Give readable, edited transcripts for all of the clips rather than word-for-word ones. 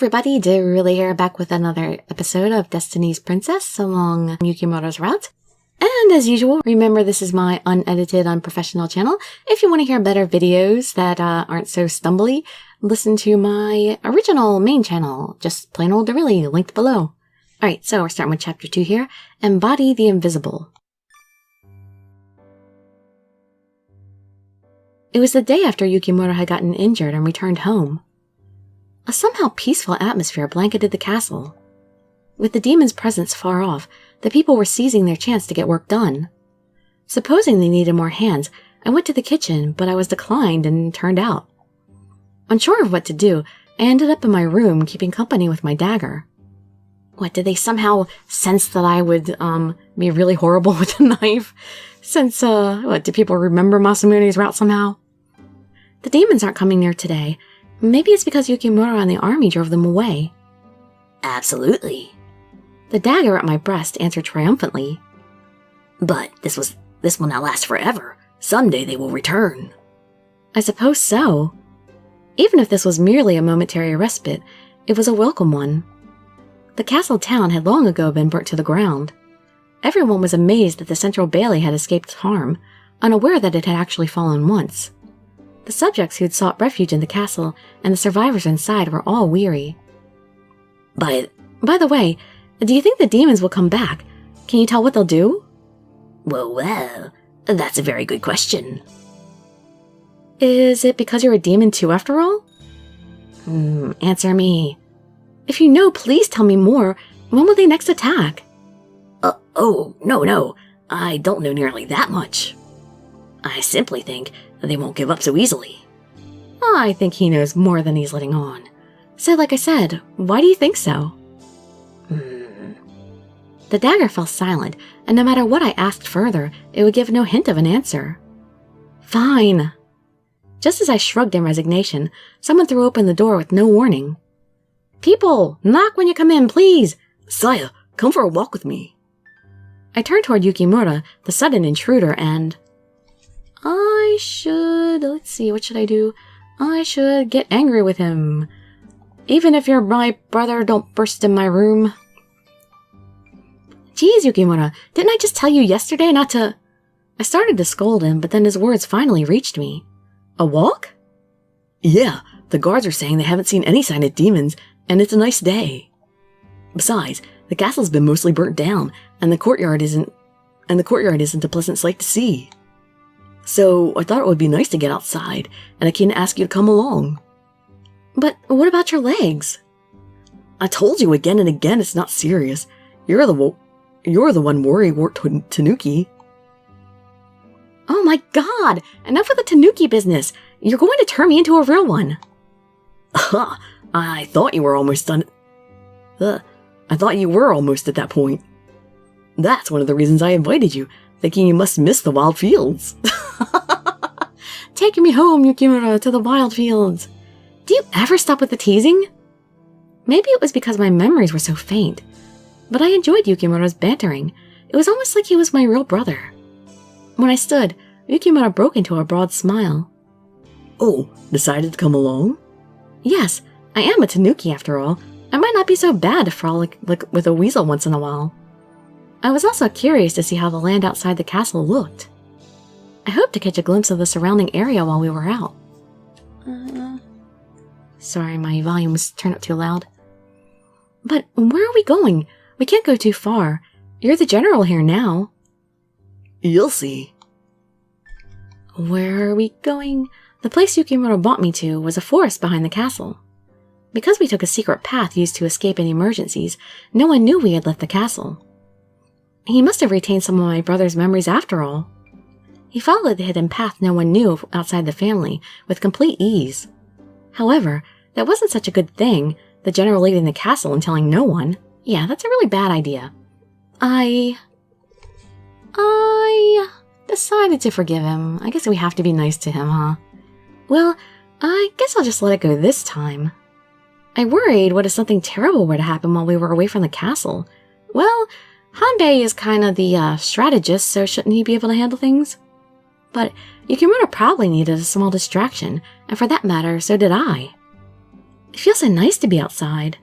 everybody, Dirili here, back with another episode of Destiny's Princess along Yukimura's route. And as usual, remember this is my unedited, unprofessional channel. If you want to hear better videos that aren't so stumbly, listen to my original main channel, just plain old Dirili, linked below. Alright, so we're starting with chapter 2 here, Embody the Invisible. It was the day after Yukimura had gotten injured and returned home. A somehow peaceful atmosphere blanketed the castle. With the demon's presence far off, the people were seizing their chance to get work done. Supposing they needed more hands, I went to the kitchen, but I was declined and turned out. Unsure of what to do, I ended up in my room keeping company with my dagger. What, did they somehow sense that I would, be really horrible with a knife? Since, do people remember Masamune's route somehow? The demons aren't coming near today. Maybe it's because Yukimura and the army drove them away. Absolutely. The dagger at my breast answered triumphantly. But this will not last forever. Someday they will return. I suppose so. Even if this was merely a momentary respite, it was a welcome one. The castle town had long ago been burnt to the ground. Everyone was amazed that the central bailey had escaped harm, unaware that it had actually fallen once. The subjects who had sought refuge in the castle and the survivors inside were all weary. By the way, do you think the demons will come back? Can you tell what they'll do? Well, that's a very good question. Is it because you're a demon too, after all? Answer me. If you know, please tell me more. When will they next attack? No. I don't know nearly that much. I simply think that they won't give up so easily. I think he knows more than he's letting on. So, like I said, why do you think so? The dagger fell silent, and no matter what I asked further, it would give no hint of an answer. Fine. Just as I shrugged in resignation, someone threw open the door with no warning. People, knock when you come in, please! Saya, come for a walk with me. I turned toward Yukimura, the sudden intruder, and... let's see, what should I do? I should get angry with him. Even if you're my brother, don't burst in my room. Geez, Yukimura, didn't I just tell you yesterday not to... I started to scold him, but then his words finally reached me. A walk? Yeah, the guards are saying they haven't seen any sign of demons, and it's a nice day. Besides, the castle's been mostly burnt down, and the courtyard isn't a pleasant sight to see. So I thought it would be nice to get outside, and I came to ask you to come along. But what about your legs? I told you again and again it's not serious. You're the one worrywart tanuki. Oh my god! Enough with the tanuki business! You're going to turn me into a real one! Ha! I thought you were almost done. I thought you were almost at that point. That's one of the reasons I invited you, thinking you must miss the wild fields. Taking me home, Yukimura, to the wild fields. Do you ever stop with the teasing? Maybe it was because my memories were so faint, but I enjoyed Yukimura's bantering. It was almost like he was my real brother. When I stood, Yukimura broke into a broad smile. Oh, decided to come along? Yes, I am a tanuki after all. I might not be so bad to frolic with a weasel once in a while. I was also curious to see how the land outside the castle looked. I hoped to catch a glimpse of the surrounding area while we were out. Sorry, my volume was turned up too loud. But where are we going? We can't go too far. You're the general here now. You'll see. Where are we going? The place Yukimura brought me to was a forest behind the castle. Because we took a secret path used to escape in emergencies, no one knew we had left the castle. He must have retained some of my brother's memories after all. He followed the hidden path no one knew outside the family with complete ease. However, that wasn't such a good thing, the general leaving the castle and telling no one. Yeah, that's a really bad idea. I decided to forgive him. I guess we have to be nice to him, huh? Well, I guess I'll just let it go this time. I worried what if something terrible were to happen while we were away from the castle. Well, Hanbei is kind of the strategist, so shouldn't he be able to handle things? But Yukimura probably needed a small distraction, and for that matter, so did I. It feels so nice to be outside.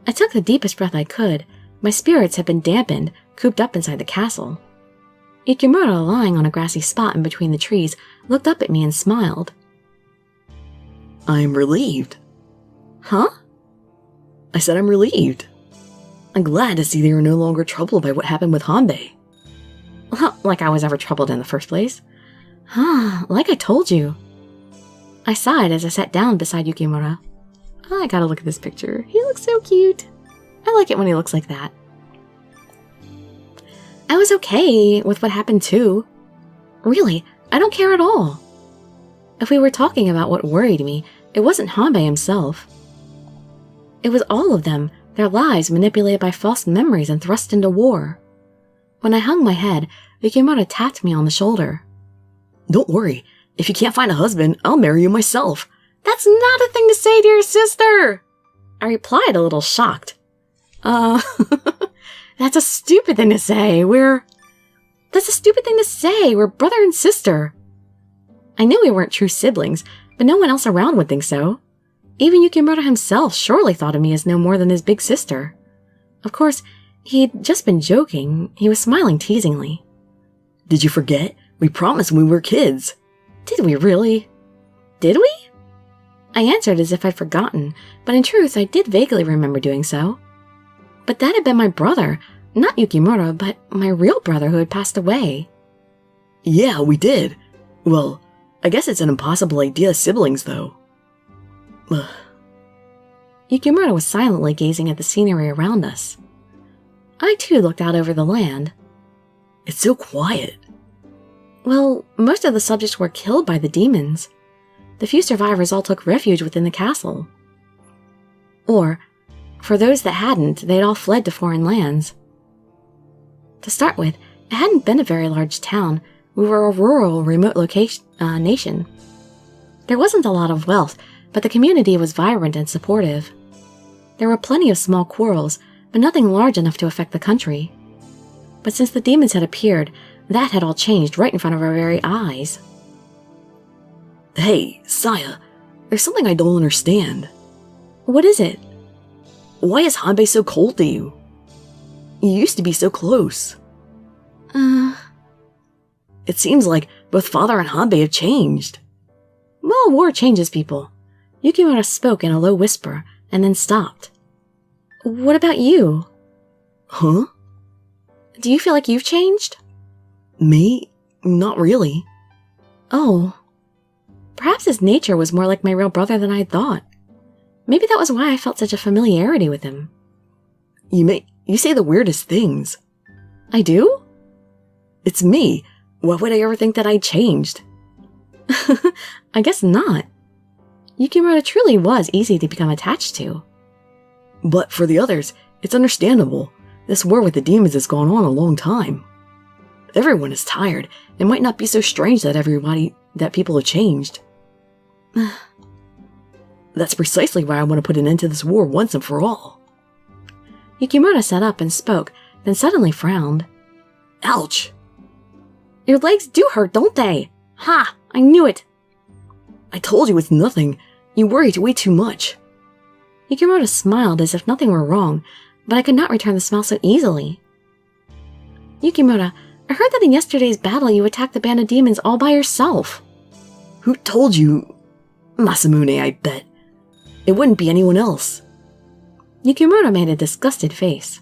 I took the deepest breath I could. My spirits had been dampened, cooped up inside the castle. Yukimura, lying on a grassy spot in between the trees, looked up at me and smiled. I'm relieved. Huh? I said I'm relieved. I'm glad to see that you're no longer troubled by what happened with Hanbei. Like I was ever troubled in the first place. Like I told you. I sighed as I sat down beside Yukimura. I gotta look at this picture. He looks so cute. I like it when he looks like that. I was okay with what happened too. Really, I don't care at all. If we were talking about what worried me, it wasn't Hanbei himself. It was all of them, their lives manipulated by false memories and thrust into war. When I hung my head, Yukimura tapped me on the shoulder. Don't worry. If you can't find a husband, I'll marry you myself. That's not a thing to say to your sister! I replied, a little shocked. That's a stupid thing to say. That's a stupid thing to say. We're brother and sister. I knew we weren't true siblings, but no one else around would think so. Even Yukimura himself surely thought of me as no more than his big sister. Of course, he'd just been joking. He was smiling teasingly. Did you forget? We promised when we were kids. Did we really? Did we? I answered as if I'd forgotten, but in truth I did vaguely remember doing so. But that had been my brother, not Yukimura, but my real brother who had passed away. Yeah, we did. Well, I guess it's an impossible idea as siblings, though. Yukimura was silently gazing at the scenery around us. I too looked out over the land. It's so quiet. Well, most of the subjects were killed by the demons. The few survivors all took refuge within the castle. Or, for those that hadn't, they'd all fled to foreign lands. To start with, it hadn't been a very large town. We were a rural, remote nation. There wasn't a lot of wealth, but the community was vibrant and supportive. There were plenty of small quarrels, but nothing large enough to affect the country. But since the demons had appeared, that had all changed right in front of our very eyes. Hey, Saya, there's something I don't understand. What is it? Why is Hanbei so cold to you? You used to be so close. It seems like both father and Hanbei have changed. Well, war changes people. Yukimura spoke in a low whisper, and then stopped. What about you? Huh? Do you feel like you've changed? Me? Not really. Oh. Perhaps his nature was more like my real brother than I had thought. Maybe that was why I felt such a familiarity with him. You say the weirdest things. I do? It's me. Why would I ever think that I changed? I guess not. Yukimura truly was easy to become attached to. But for the others, it's understandable. This war with the demons has gone on a long time. Everyone is tired. It might not be so strange that people have changed. That's precisely why I want to put an end to this war once and for all. Yukimura sat up and spoke, then suddenly frowned. Ouch! Your legs do hurt, don't they? Ha! I knew it! I told you it's nothing. You worry way too much. Yukimura smiled as if nothing were wrong, but I could not return the smile so easily. Yukimura, I heard that in yesterday's battle you attacked the band of demons all by yourself. Who told you? Masamune, I bet. It wouldn't be anyone else. Yukimura made a disgusted face.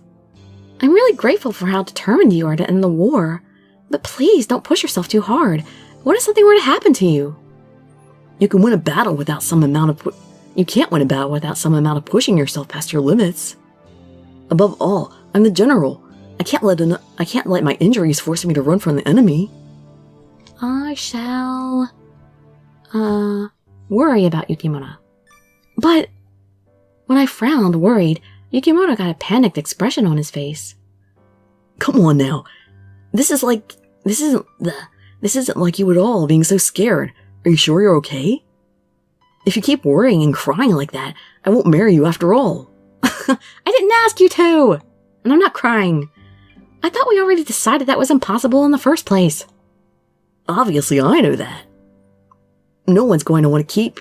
I'm really grateful for how determined you are to end the war, but please don't push yourself too hard. What if something were to happen to you? You can win a battle without some amount of You can't win a battle without some amount of pushing yourself past your limits. Above all, I'm the general. I can't let my injuries force me to run from the enemy. I shall... worry about Yukimura. But... When I frowned, worried, Yukimura got a panicked expression on his face. Come on now. This isn't like you at all, being so scared. Are you sure you're okay? If you keep worrying and crying like that, I won't marry you after all. I didn't ask you to! And I'm not crying. I thought we already decided that was impossible in the first place. Obviously, I know that. No one's going to want to keep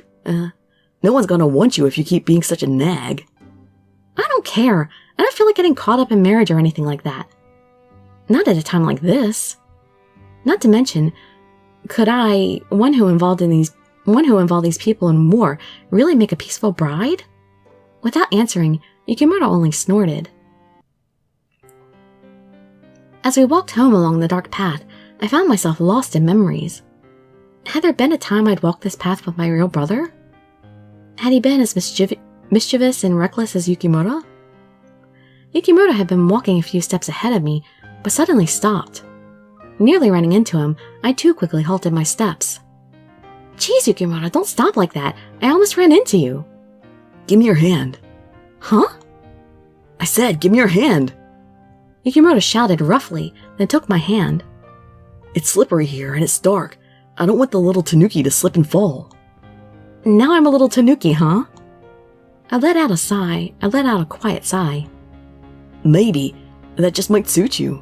No one's gonna want you if you keep being such a nag. I don't care. I don't feel like getting caught up in marriage or anything like that. Not at a time like this. Not to mention, could I, one who involved these people in war, really make a peaceful bride? Without answering, Yukimura only snorted. As we walked home along the dark path, I found myself lost in memories. Had there been a time I'd walked this path with my real brother? Had he been as mischievous and reckless as Yukimura? Yukimura had been walking a few steps ahead of me, but suddenly stopped. Nearly running into him, I too quickly halted my steps. Jeez, Yukimura, don't stop like that. I almost ran into you. Give me your hand. Huh? I said, give me your hand. Yukimura shouted roughly, then took my hand. It's slippery here and it's dark. I don't want the little tanuki to slip and fall. Now I'm a little tanuki, huh? I let out a quiet sigh. Maybe. That just might suit you.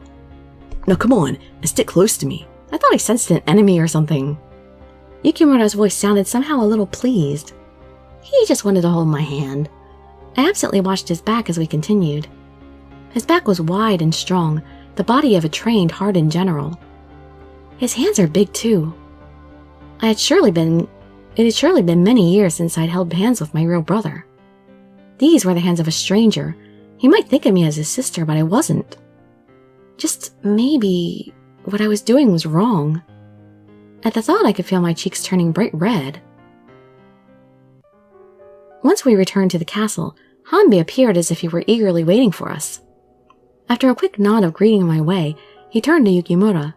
Now come on, and stick close to me. I thought I sensed an enemy or something. Yukimura's voice sounded somehow a little pleased. He just wanted to hold my hand. I absently watched his back as we continued. His back was wide and strong, the body of a trained, hardened general. His hands are big too. It had surely been many years since I'd held hands with my real brother. These were the hands of a stranger. He might think of me as his sister, but I wasn't. Just maybe what I was doing was wrong. At the thought, I could feel my cheeks turning bright red. Once we returned to the castle, Hanbei appeared as if he were eagerly waiting for us. After a quick nod of greeting my way, he turned to Yukimura.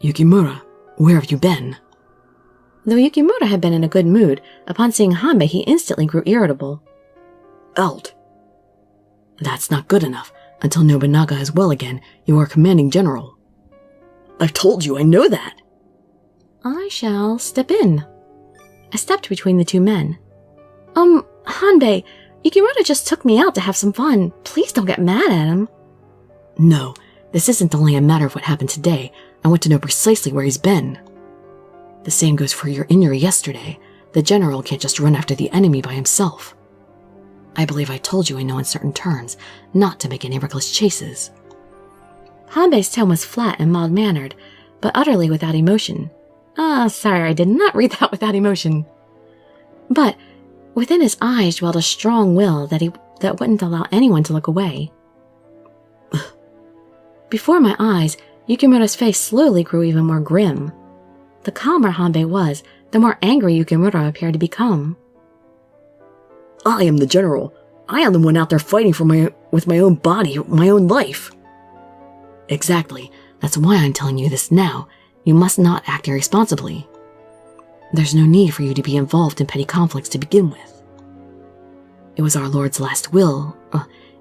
Yukimura, where have you been? Though Yukimura had been in a good mood, upon seeing Hanbei he instantly grew irritable. Out. That's not good enough. Until Nobunaga is well again, you are commanding general. I've told you, I know that. I shall step in. I stepped between the two men. Hanbei, Yukimura just took me out to have some fun. Please don't get mad at him. No, this isn't only a matter of what happened today. I want to know precisely where he's been. The same goes for your injury yesterday. The general can't just run after the enemy by himself. I believe I told you in no uncertain terms not to make any reckless chases. Hanbei's tone was flat and mild-mannered, but utterly without emotion. Sorry, I did not read that without emotion. But within his eyes dwelled a strong will that wouldn't allow anyone to look away. Before my eyes, Yukimura's face slowly grew even more grim. The calmer Hanbei was, the more angry Yukimura appeared to become. I am the general. I am the one out there fighting with my own body, my own life. Exactly. That's why I'm telling you this now. You must not act irresponsibly. There's no need for you to be involved in petty conflicts to begin with. It was our Lord's will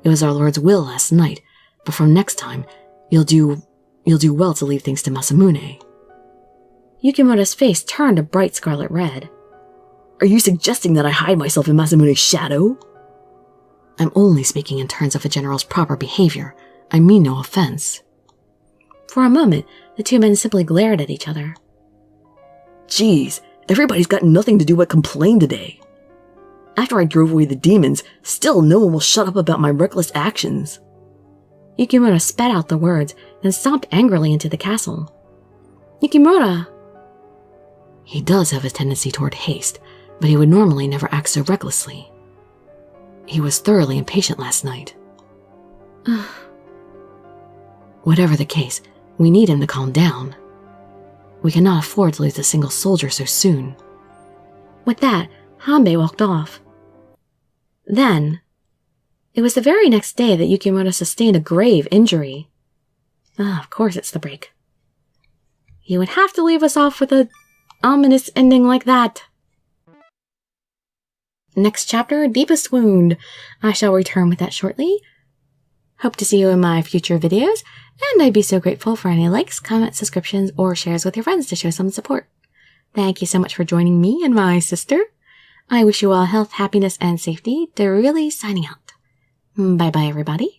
last night, but from next time, you'll do well to leave things to Masamune. Yukimura's face turned a bright scarlet red. Are you suggesting that I hide myself in Masamune's shadow? I'm only speaking in terms of a general's proper behavior. I mean no offense. For a moment, the two men simply glared at each other. Geez, everybody's got nothing to do but complain today. After I drove away the demons, still no one will shut up about my reckless actions. Yukimura spat out the words, then stomped angrily into the castle. Yukimura! He does have a tendency toward haste, but he would normally never act so recklessly. He was thoroughly impatient last night. Whatever the case, we need him to calm down. We cannot afford to lose a single soldier so soon. With that, Hanbei walked off. Then, it was the very next day that Yukimura sustained a grave injury. Of course it's the break. You would have to leave us off with a ominous ending like that. Next chapter, Deepest Wound. I shall return with that shortly. Hope to see you in my future videos, and I'd be so grateful for any likes, comments, subscriptions, or shares with your friends to show some support. Thank you so much for joining me and my sister. I wish you all health, happiness, and safety. Dirili signing out. Bye-bye, everybody.